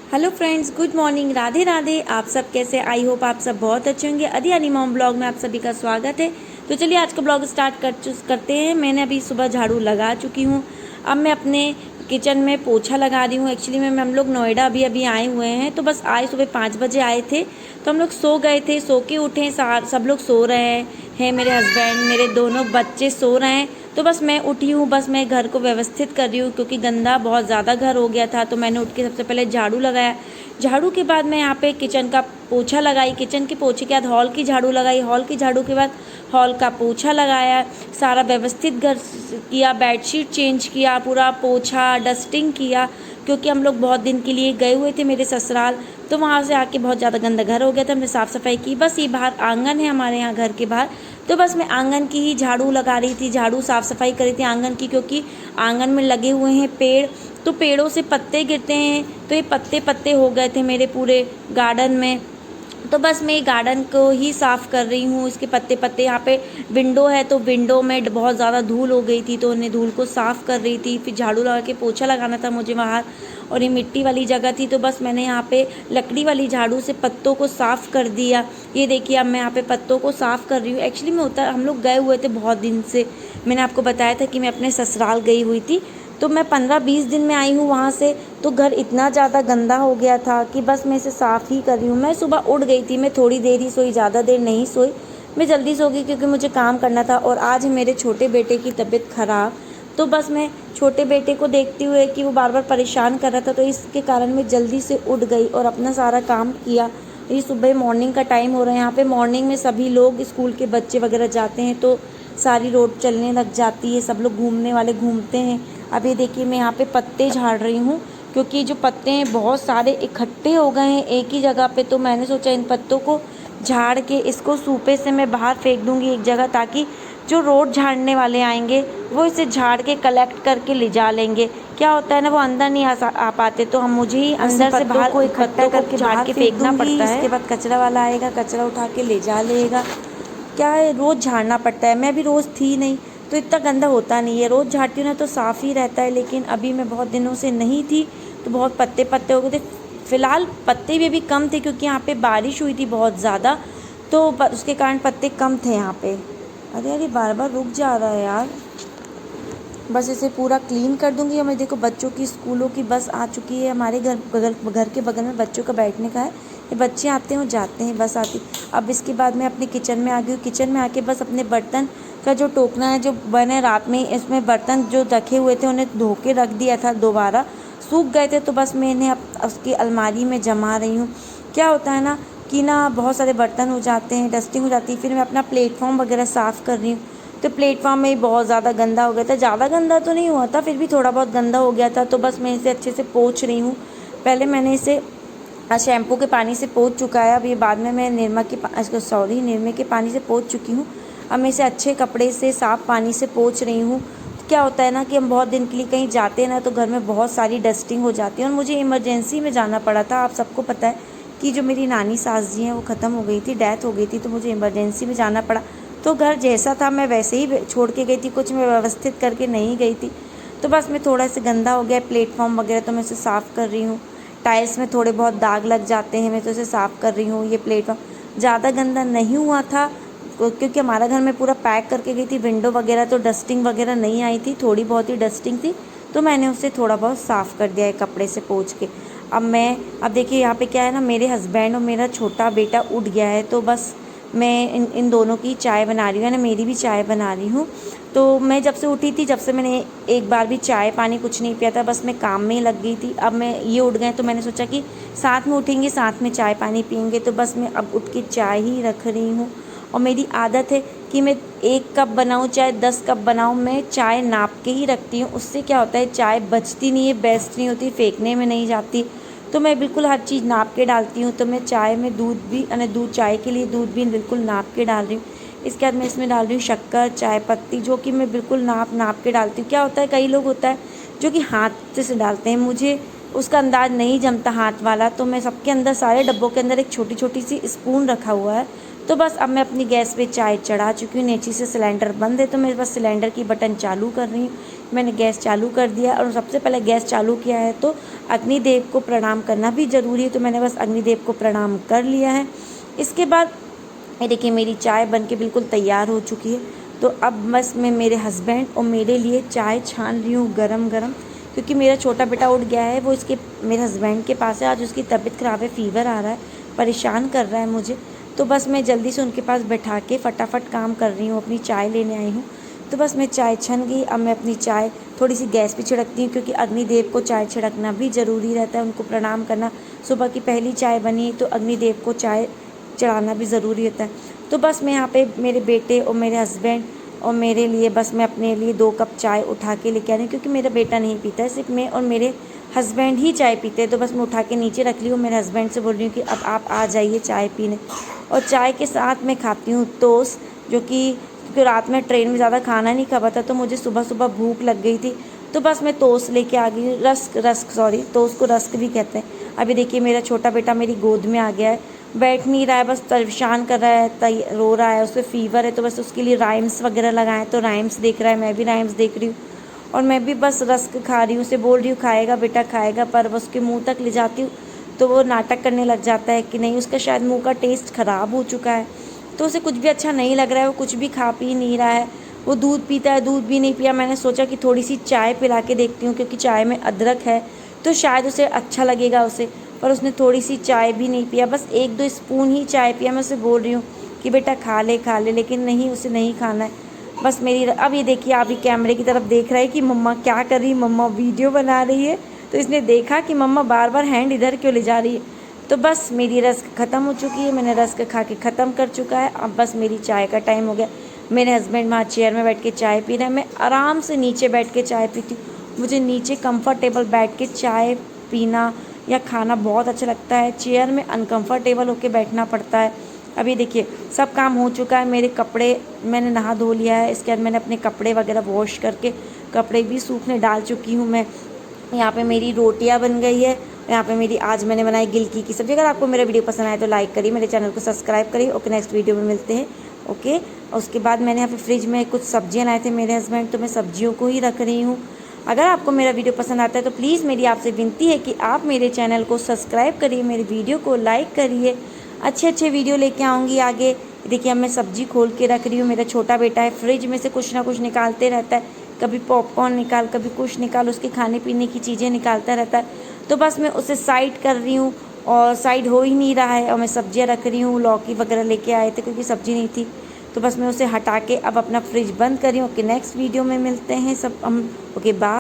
Hello friends, good morning, Radhe Radhe. आप सब कैसे? आई होप आप सब बहुत अच्छे होंगे। अदियानी मॉम ब्लॉग में आप सभी का स्वागत है। तो चलिए आज का ब्लॉग स्टार्ट करते हैं। मैंने अभी सुबह झाड़ू लगा चुकी हूँ। अब मैं अपने किचन में पोछा लगा रही हूँ। एक्चुअली में हम लोग नोएडा अभी आए हुए हैं, तो बस आए सुबह 5 बजे आए थे। तो हम लोग सो गए थे, सो के उठे, सब लोग सो रहे हैं। मेरे हस्बैंड, मेरे दोनों बच्चे सो रहे हैं। तो बस मैं उठी हूँ, बस मैं घर को व्यवस्थित कर रही हूँ क्योंकि गंदा बहुत ज़्यादा घर हो गया था। तो मैंने उठ के सबसे पहले झाड़ू लगाया। झाड़ू के बाद मैं यहाँ पे किचन का पोछा लगाई। किचन के पोछे के बाद हॉल की झाड़ू लगाई। हॉल की झाड़ू के बाद हॉल का पोछा लगाया। सारा व्यवस्थित घर किया, बेडशीट चेंज किया, पूरा पोछा डस्टिंग किया क्योंकि हम लोग बहुत दिन के लिए गए हुए थे मेरे ससुराल। तो वहाँ से आके बहुत ज़्यादा गंदा घर हो गया था। हमने साफ़ सफाई की। बस ये बाहर आंगन है हमारे यहाँ घर के बाहर, तो बस मैं आंगन की ही झाड़ू लगा रही थी, झाड़ू साफ़ सफाई कर रही थी आंगन की, क्योंकि आंगन में लगे हुए हैं पेड़, तो पेड़ों से पत्ते गिरते हैं। तो ये पत्ते पत्ते हो गए थे मेरे पूरे गार्डन में। तो बस मैं गार्डन को ही साफ़ कर रही हूँ। इसके पत्ते पत्ते, यहाँ पे विंडो है तो विंडो में बहुत ज़्यादा धूल हो गई थी, तो उन्हें धूल को साफ़ कर रही थी। फिर झाड़ू लगा के पोछा लगाना था मुझे बाहर, और ये मिट्टी वाली जगह थी, तो बस मैंने यहाँ पे लकड़ी वाली झाड़ू से पत्तों को साफ़ कर दिया। ये देखिए अब मैं यहाँ पे पत्तों को साफ़ कर रही हूँ। एक्चुअली में हम लोग गए हुए थे बहुत दिन से। मैंने आपको बताया था कि मैं अपने ससुराल गई हुई थी, तो मैं 15-20 दिन में आई हूँ वहाँ से। तो घर इतना ज़्यादा गंदा हो गया था कि बस मैं इसे साफ़ ही कर रही हूँ। मैं सुबह उठ गई थी, मैं थोड़ी देर ही सोई, ज़्यादा देर नहीं सोई। मैं जल्दी सो गई क्योंकि मुझे काम करना था। और आज है मेरे छोटे बेटे की तबीयत ख़राब, तो बस मैं छोटे बेटे को देखते हुए कि वो बार बार परेशान कर रहा था, तो इसके कारण मैं जल्दी से उठ गई और अपना सारा काम किया। ये सुबह मॉर्निंग का टाइम हो रहा है। यहाँ पे मॉर्निंग में सभी लोग, स्कूल के बच्चे वगैरह जाते हैं, तो सारी रोड चलने लग जाती है, सब लोग घूमने वाले घूमते हैं। अब ये देखिए मैं यहाँ पे पत्ते झाड़ रही हूँ क्योंकि जो पत्ते हैं बहुत सारे इकट्ठे हो गए हैं एक ही जगह पे। तो मैंने सोचा इन पत्तों को झाड़ के इसको सूपे से मैं बाहर फेंक दूँगी एक जगह, ताकि जो रोड झाड़ने वाले आएंगे वो इसे झाड़ के कलेक्ट करके ले जा लेंगे। क्या होता है ना, वो अंदर नहीं आ पाते, तो हम मुझे ही अंदर से बाहर को इकट्ठा करके झाड़ के फेंकना पड़ता है। इसके बाद कचरा वाला आएगा, कचरा उठा के ले जा लेगा। क्या है, रोज़ झाड़ना पड़ता है। मैं भी रोज़ थी नहीं तो इतना गंदा होता नहीं है। रोज़ झाड़ती हूँ ना तो साफ़ ही रहता है, लेकिन अभी मैं बहुत दिनों से नहीं थी तो बहुत पत्ते पत्ते हो गए थे। फ़िलहाल पत्ते भी अभी कम थे क्योंकि यहाँ पे बारिश हुई थी बहुत ज़्यादा, तो उसके कारण पत्ते कम थे यहाँ पे। अरे अरे बार बार रुक जा रहा है यार। बस इसे पूरा क्लीन कर दूंगी। हमें देखो बच्चों की स्कूलों की बस आ चुकी है। हमारे घर के बगल में बच्चों का बैठने का है। ये बच्चे आते हैं और जाते हैं, बस आती। अब इसके बाद मैं अपने किचन में आ गई हूँ। किचन में आके बस अपने बर्तन का जो टोकना है, जो मैंने रात में इसमें बर्तन जो रखे हुए थे उन्हें धो के रख दिया था, दोबारा सूख गए थे, तो बस मैं इन्हें अब उसकी अलमारी में जमा रही हूँ। क्या होता है ना कि बहुत सारे बर्तन हो जाते हैं, डस्टिंग हो जाती है, फिर मैं अपना प्लेटफॉर्म वगैरह साफ़ कर रही हूँ। तो प्लेटफॉर्म में ही बहुत ज़्यादा गंदा हो गया था। ज़्यादा गंदा तो नहीं हुआ था, फिर भी थोड़ा बहुत गंदा हो गया था, तो बस मैं इसे अच्छे से पोंछ रही हूँ। पहले मैंने इसे शैम्पू के पानी से पोंछ चुका है। अब ये बाद में मैं निरमा के पानी से पोंछ चुकी हूँ। अब मैं इसे अच्छे कपड़े से, साफ़ पानी से पोंछ रही हूँ। तो क्या होता है ना कि हम बहुत दिन के लिए कहीं जाते हैं ना, तो घर में बहुत सारी डस्टिंग हो जाती है। और मुझे इमरजेंसी में जाना पड़ा था। आप सबको पता है कि जो मेरी नानी सास जी हैं वो ख़त्म हो गई थी, डेथ हो गई थी, तो मुझे इमरजेंसी में जाना पड़ा। तो घर जैसा था मैं वैसे ही छोड़ के गई थी, कुछ मैं व्यवस्थित करके नहीं गई थी। तो बस मैं थोड़ा सा गंदा हो गया प्लेटफॉर्म वगैरह, तो मैं इसे साफ़ कर रही हूँ। टाइल्स में थोड़े बहुत दाग लग जाते हैं, मैं तो इसे साफ़ कर रही हूँ। ये प्लेटफॉर्म ज़्यादा गंदा नहीं हुआ था क्योंकि हमारा घर में पूरा पैक करके गई थी विंडो वगैरह, तो डस्टिंग वगैरह नहीं आई थी, थोड़ी बहुत ही डस्टिंग थी, तो मैंने उसे थोड़ा बहुत साफ़ कर दिया है कपड़े से पोंछ के। अब देखिए यहाँ पे क्या है ना, मेरे हस्बैंड और मेरा छोटा बेटा उठ गया है, तो बस मैं इन दोनों की चाय बना रही हूँ, ना मेरी भी चाय बना रही हूँ। तो मैं जब से उठी थी, जब से मैंने एक बार भी चाय पानी कुछ नहीं पिया था, बस मैं काम में ही लग गई थी। अब मैं ये उठ गए तो मैंने सोचा कि साथ में उठेंगे, साथ में चाय पानी पियेंगे, तो बस मैं अब उठ के चाय ही रख रही हूँ। और मेरी आदत है कि मैं 1 कप बनाऊँ चाहे 10 कप बनाऊँ, मैं चाय नाप के ही रखती हूँ। उससे क्या होता है, चाय बचती नहीं है, वेस्ट नहीं होती, फेंकने में नहीं जाती। तो मैं बिल्कुल हर चीज़ नाप के डालती हूँ। तो मैं चाय में चाय के लिए दूध भी बिल्कुल नाप के डाल रही हूँ। इसके बाद मैं इसमें डाल रही हूँ शक्कर, चाय पत्ती, जो कि मैं बिल्कुल नाप के डालती हूँ। क्या होता है, कई लोग होता है जो कि हाथ से डालते हैं, मुझे उसका अंदाज़ नहीं जमता हाथ वाला, तो मैं सबके अंदर, सारे डब्बों के अंदर एक छोटी छोटी सी स्पून रखा हुआ है, तो बस अब मैं अपनी गैस पे चाय चढ़ा चुकी हूँ। नीचे से सिलेंडर बंद है तो मैं बस सिलेंडर की बटन चालू कर रही हूँ। मैंने गैस चालू कर दिया और सबसे पहले गैस चालू किया है तो अग्निदेव को प्रणाम करना भी ज़रूरी है, तो मैंने बस अग्निदेव को प्रणाम कर लिया है। इसके बाद ये देखिए मेरी चाय बन के बिल्कुल तैयार हो चुकी है। तो अब बस मैं मेरे हस्बैंड और मेरे लिए चाय छान रही हूँ गरम गरम, क्योंकि मेरा छोटा बेटा उठ गया है, वो इसके मेरे हस्बैंड के पास है। आज उसकी तबीयत ख़राब है, फ़ीवर आ रहा है, परेशान कर रहा है मुझे। तो बस मैं जल्दी से उनके पास बैठा के फटाफट काम कर रही हूँ, अपनी चाय लेने आई हूँ। तो बस मैं चाय छन गई। अब मैं अपनी चाय थोड़ी सी गैस पे छिड़कती हूँ, क्योंकि अग्निदेव को चाय छिड़कना भी ज़रूरी रहता है, उनको प्रणाम करना। सुबह की पहली चाय बनी तो अग्निदेव को चाय चढ़ाना भी ज़रूरी होता है। तो बस मैं यहाँ पे मेरे बेटे और मेरे हस्बैंड और मेरे लिए बस मैं अपने लिए 2 कप चाय उठा के लेके आ रही हूँ, क्योंकि मेरा बेटा नहीं पीता है, सिर्फ मैं और मेरे हस्बैंड ही चाय पीते हैं। तो बस मैं उठा के नीचे रख ली हूँ। मेरे हस्बैंड से बोल रही हूँ कि अब आप आ जाइए चाय पीने। और चाय के साथ मैं खाती हूँ टोस्ट, जो कि क्योंकि रात में ट्रेन में ज़्यादा खाना नहीं खा था, तो मुझे सुबह सुबह भूख लग गई थी। तो बस मैं टोस्ट लेके आ गई। टोस्ट को रस्क भी कहते हैं। अभी देखिए मेरा छोटा बेटा मेरी गोद में आ गया है, बैठ नहीं रहा है, बस परेशान कर रहा है, रो रहा है, उसको फ़ीवर है। तो बस उसके लिए राइम्स वगैरह लगाएं, तो राइम्स देख रहा है, मैं भी राइम्स देख रही हूँ। और मैं भी बस रस्क खा रही हूँ, उसे बोल रही हूँ खाएगा बेटा खाएगा, पर बस उसके मुंह तक ले जाती हूँ तो वो नाटक करने लग जाता है कि नहीं, उसका शायद मुंह का टेस्ट ख़राब हो चुका है, तो उसे कुछ भी अच्छा नहीं लग रहा है, वो कुछ भी खा पी नहीं रहा है। वो दूध पीता है, दूध भी नहीं पिया। मैंने सोचा कि थोड़ी सी चाय पिला के देखती हूँ, क्योंकि चाय में अदरक है तो शायद उसे अच्छा लगेगा उसे, पर उसने थोड़ी सी चाय भी नहीं पिया, बस 1-2 स्पून ही चाय पिया। मैं उसे बोल रही हूँ कि बेटा खा ले, लेकिन नहीं, उसे नहीं खाना है। बस मेरी अब ये देखिए अभी कैमरे की तरफ देख रहा है कि मम्मा क्या कर रही है, मम्मा वीडियो बना रही है। तो इसने देखा कि मम्मा बार बार हैंड इधर क्यों ले जा रही है। तो बस मेरी रस्क ख़त्म हो चुकी है, मैंने रस्क खा के ख़त्म कर चुका है। अब बस मेरी चाय का टाइम हो गया। मेरे हस्बैंड वहाँ चेयर में बैठ के चाय पी रहे हैं, मैं आराम से नीचे बैठ के चाय पीती हूँ। मुझे नीचे कंफर्टेबल बैठ के चाय पीना या खाना बहुत अच्छा लगता है, चेयर में अनकंफर्टेबल होके बैठना पड़ता है। अभी देखिए सब काम हो चुका है, मेरे कपड़े मैंने नहा धो लिया है। इसके बाद मैंने अपने कपड़े वगैरह वॉश करके कपड़े भी सूखने डाल चुकी हूँ मैं। यहाँ पे मेरी रोटियाँ बन गई है, यहाँ पे मेरी आज मैंने बनाई गिलकी की सब्ज़ी। अगर आपको मेरा वीडियो पसंद आए तो लाइक करिए, मेरे चैनल को सब्सक्राइब करिए। ओके, नेक्स्ट वीडियो में मिलते हैं। ओके, और उसके बाद मैंने यहाँ पे फ्रिज में कुछ सब्जियाँ लाए थे मेरे हस्बैंड, तो मैं सब्जियों को ही रख रही हूँ। अगर आपको मेरा वीडियो पसंद आता है तो प्लीज़ मेरी आपसे विनती है कि आप मेरे चैनल को सब्सक्राइब करिए, मेरे वीडियो को लाइक करिए। अच्छे वीडियो लेके आऊँगी आगे। देखिए अब मैं सब्जी खोल के रख रही हूँ। मेरा छोटा बेटा है, फ्रिज में से कुछ ना कुछ निकालते रहता है, कभी पॉपकॉर्न निकाल, कभी कुछ निकाल, उसके खाने पीने की चीज़ें निकालता रहता है। तो बस मैं उसे साइड कर रही हूँ और साइड हो ही नहीं रहा है, और मैं सब्जियाँ रख रही हूँ। लौकी वगैरह लेके आए थे क्योंकि सब्जी नहीं थी, तो बस मैं उसे हटा के अब अपना फ्रिज बंद कर रही हूँ। ओके, नेक्स्ट वीडियो में मिलते हैं सब हम। Okay, bye.